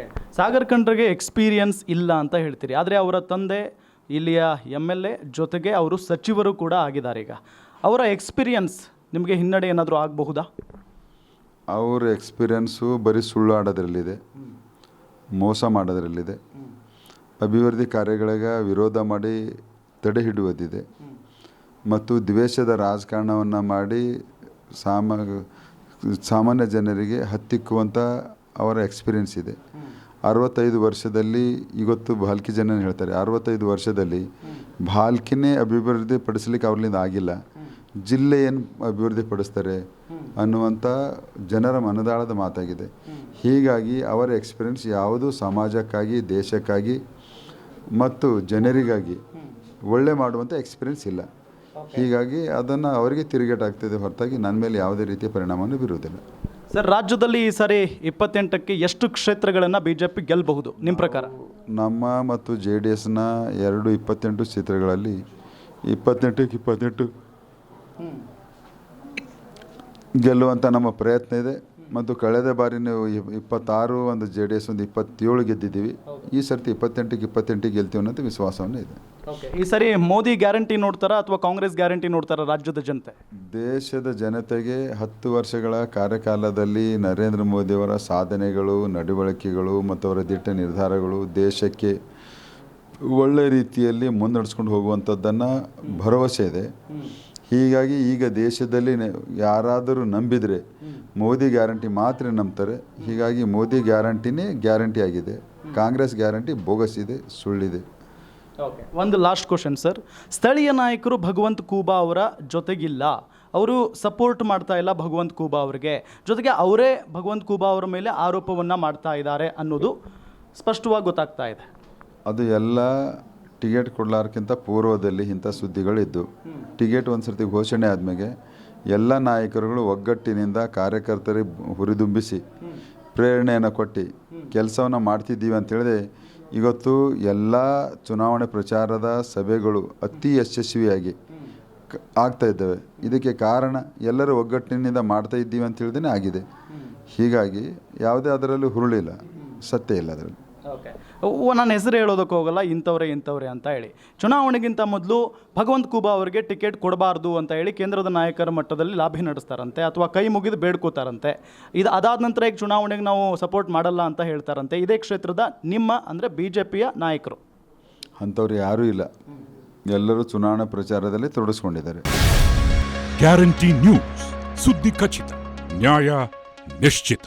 Okay, Sagar ಖಂಡ್ರೆಗೆ experience ಇಲ್ಲ ಅಂತ ಹೇಳ್ತೀರಿ, ಆದರೆ ಅವರ ತಂದೆ ಇಲ್ಲಿಯ MLA ಜೊತೆಗೆ ಅವರು ಸಚಿವರು ಕೂಡ ಆಗಿದ್ದಾರೆ. ಈಗ ಅವರ ಎಕ್ಸ್ಪೀರಿಯನ್ಸ್ ನಿಮಗೆ ಹಿನ್ನಡೆ ಏನಾದರೂ ಆಗಬಹುದಾ? ಅವ್ರ ಎಕ್ಸ್ಪೀರಿಯನ್ಸು ಬರೀ ಸುಳ್ಳು ಆಡೋದ್ರಲ್ಲಿದೆ, ಮೋಸ ಮಾಡೋದ್ರಲ್ಲಿದೆ, ಅಭಿವೃದ್ಧಿ ಕಾರ್ಯಗಳಿಗೆ ವಿರೋಧ ಮಾಡಿ ತಡೆ ಹಿಡಿಯೋದಿದೆ ಮತ್ತು ದ್ವೇಷದ ರಾಜಕಾರಣವನ್ನು ಮಾಡಿ ಸಾಮಾನ್ಯ ಜನರಿಗೆ ಹತ್ತಿಕ್ಕುವಂಥ ಅವರ ಎಕ್ಸ್ಪೀರಿಯನ್ಸ್ ಇದೆ. 65 ವರ್ಷದಲ್ಲಿ, ಇವತ್ತು ಭಾಲ್ಕಿ ಜನ ಹೇಳ್ತಾರೆ 65 ವರ್ಷದಲ್ಲಿ ಭಾಲ್ಕಿನೇ ಅಭಿವೃದ್ಧಿ ಪಡಿಸ್ಲಿಕ್ಕೆ ಅವ್ರಲಿಂದ ಆಗಿಲ್ಲ, ಜಿಲ್ಲೆ ಏನು ಅಭಿವೃದ್ಧಿ ಪಡಿಸ್ತಾರೆ ಅನ್ನುವಂಥ ಜನರ ಮನದಾಳದ ಮಾತಾಗಿದೆ. ಹೀಗಾಗಿ ಅವರ ಎಕ್ಸ್ಪೀರಿಯನ್ಸ್ ಯಾವುದು ಸಮಾಜಕ್ಕಾಗಿ, ದೇಶಕ್ಕಾಗಿ ಮತ್ತು ಜನರಿಗಾಗಿ ಒಳ್ಳೆ ಮಾಡುವಂಥ ಎಕ್ಸ್ಪೀರಿಯನ್ಸ್ ಇಲ್ಲ. ಹೀಗಾಗಿ ಅದನ್ನು ಅವರಿಗೆ ತಿರುಗೇಟಾಗ್ತಿದೆ ಹೊರತಾಗಿ ನನ್ನ ಮೇಲೆ ಯಾವುದೇ ರೀತಿಯ ಪರಿಣಾಮವನ್ನು ಬೀರುವುದಿಲ್ಲ. ಸರ್, ರಾಜ್ಯದಲ್ಲಿ ಈ ಸಾರಿ 28ಕ್ಕೆ ಎಷ್ಟು ಕ್ಷೇತ್ರಗಳನ್ನು BJP ಗೆಲ್ಲಬಹುದು ನಿಮ್ಮ ಪ್ರಕಾರ? ನಮ್ಮ ಮತ್ತು JDSನ 28 ಕ್ಷೇತ್ರಗಳಲ್ಲಿ 28ಕ್ಕೆ 28 ಗೆಲ್ಲುವಂಥ ನಮ್ಮ ಪ್ರಯತ್ನ ಇದೆ. ಮತ್ತು ಕಳೆದ ಬಾರಿ ನೀವು 26, ಒಂದು JDS ಒಂದು 27 ಗೆದ್ದಿದ್ದೀವಿ. ಈ ಸರ್ತಿ 28ಕ್ಕೆ 28 ಗೆಲ್ತೀವಿ ಅನ್ನೋದು ವಿಶ್ವಾಸವೂ ಇದೆ. ಈ ಸರಿ ಮೋದಿ ಗ್ಯಾರಂಟಿ ನೋಡ್ತಾರಾ ಅಥವಾ ಕಾಂಗ್ರೆಸ್ ಗ್ಯಾರಂಟಿ ನೋಡ್ತಾರಾ ರಾಜ್ಯದ ಜನತೆ? ದೇಶದ ಜನತೆಗೆ 10 ವರ್ಷಗಳ ಕಾರ್ಯಕಾಲದಲ್ಲಿ ನರೇಂದ್ರ ಮೋದಿಯವರ ಸಾಧನೆಗಳು, ನಡವಳಿಕೆಗಳು ಮತ್ತು ಅವರ ದಿಟ್ಟ ನಿರ್ಧಾರಗಳು ದೇಶಕ್ಕೆ ಒಳ್ಳೆ ರೀತಿಯಲ್ಲಿ ಮುನ್ನಡೆಸ್ಕೊಂಡು ಹೋಗುವಂಥದ್ದನ್ನು ಭರವಸೆ ಇದೆ. ಹೀಗಾಗಿ ಈಗ ದೇಶದಲ್ಲಿ ಯಾರಾದರೂ ನಂಬಿದರೆ ಮೋದಿ ಗ್ಯಾರಂಟಿ ಮಾತ್ರ ನಂಬ್ತಾರೆ. ಹೀಗಾಗಿ ಮೋದಿ ಗ್ಯಾರಂಟಿನೇ ಗ್ಯಾರಂಟಿ ಆಗಿದೆ, ಕಾಂಗ್ರೆಸ್ ಗ್ಯಾರಂಟಿ ಬೋಗಸ್ ಇದೆ, ಸುಳ್ಳಿದೆ. ಒಂದು ಲಾಸ್ಟ್ ಕ್ವಶನ್ ಸರ್, ಸ್ಥಳೀಯ ನಾಯಕರು ಭಗವಂತ್ ಖೂಬಾ ಅವರ ಜೊತೆಗಿಲ್ಲ, ಅವರು ಸಪೋರ್ಟ್ ಮಾಡ್ತಾ ಇಲ್ಲ ಭಗವಂತ್ ಖೂಬಾ ಅವರಿಗೆ, ಜೊತೆಗೆ ಅವರೇ ಭಗವಂತ್ ಖೂಬಾ ಅವರ ಮೇಲೆ ಆರೋಪವನ್ನು ಮಾಡ್ತಾ ಇದ್ದಾರೆ ಅನ್ನೋದು ಸ್ಪಷ್ಟವಾಗಿ ಗೊತ್ತಾಗ್ತಾ ಇದೆ. ಅದು ಎಲ್ಲ ಟಿಕೆಟ್ ಕೊಡಲಾರ್ಕಿಂತ ಪೂರ್ವದಲ್ಲಿ ಇಂಥ ಸುದ್ದಿಗಳಿದ್ದು, ಟಿಕೆಟ್ ಒಂದು ಸರ್ತಿ ಘೋಷಣೆ ಆದಮೇಲೆ ಎಲ್ಲ ನಾಯಕರುಗಳು ಒಗ್ಗಟ್ಟಿನಿಂದ ಕಾರ್ಯಕರ್ತರಿಗೆ ಹುರಿದುಂಬಿಸಿ ಪ್ರೇರಣೆಯನ್ನು ಕೊಟ್ಟು ಕೆಲಸವನ್ನು ಮಾಡ್ತಿದ್ದೀವಿ ಅಂತೇಳಿದೆ. ಇವತ್ತು ಎಲ್ಲ ಚುನಾವಣೆ ಪ್ರಚಾರದ ಸಭೆಗಳು ಅತಿ ಯಶಸ್ವಿಯಾಗಿ ಆಗ್ತಾ ಇದ್ದಾವೆ. ಇದಕ್ಕೆ ಕಾರಣ ಎಲ್ಲರೂ ಒಗ್ಗಟ್ಟಿನಿಂದ ಮಾಡ್ತಾ ಇದ್ದೀವಿ ಅಂತ ಹೇಳಿದೇ ಆಗಿದೆ. ಹೀಗಾಗಿ ಯಾವುದೇ ಅದರಲ್ಲಿ ಹುರುಳಿಲ್ಲ, ಸತ್ಯ ಇಲ್ಲ ಅದರಲ್ಲಿ. ನಾನು ಹೆಸರು ಹೇಳೋದಕ್ಕೆ ಹೋಗಲ್ಲ, ಇಂಥವ್ರೆ ಅಂತ ಹೇಳಿ. ಚುನಾವಣೆಗಿಂತ ಮೊದಲು ಭಗವಂತ್ ಖೂಬಾ ಅವರಿಗೆ ಟಿಕೆಟ್ ಕೊಡಬಾರ್ದು ಅಂತ ಹೇಳಿ ಕೇಂದ್ರದ ನಾಯಕರ ಮಟ್ಟದಲ್ಲಿ ಲಾಬಿ ನಡೆಸ್ತಾರಂತೆ, ಅಥವಾ ಕೈ ಮುಗಿದು ಬೇಡ್ಕೋತಾರಂತೆ. ಇದು ಅದಾದ ನಂತರ ಈಗ ಚುನಾವಣೆಗೆ ನಾವು ಸಪೋರ್ಟ್ ಮಾಡಲ್ಲ ಅಂತ ಹೇಳ್ತಾರಂತೆ. ಇದೇ ಕ್ಷೇತ್ರದ ನಿಮ್ಮ ಅಂದರೆ BJPಯ ನಾಯಕರು ಅಂಥವ್ರು ಯಾರೂ ಇಲ್ಲ, ಎಲ್ಲರೂ ಚುನಾವಣಾ ಪ್ರಚಾರದಲ್ಲಿ ತೊಡಗಿಸ್ಕೊಂಡಿದ್ದಾರೆ. ಗ್ಯಾರಂಟಿ ನ್ಯೂಸ್, ಸುದ್ದಿ ಖಚಿತ, ನ್ಯಾಯ ನಿಶ್ಚಿತ.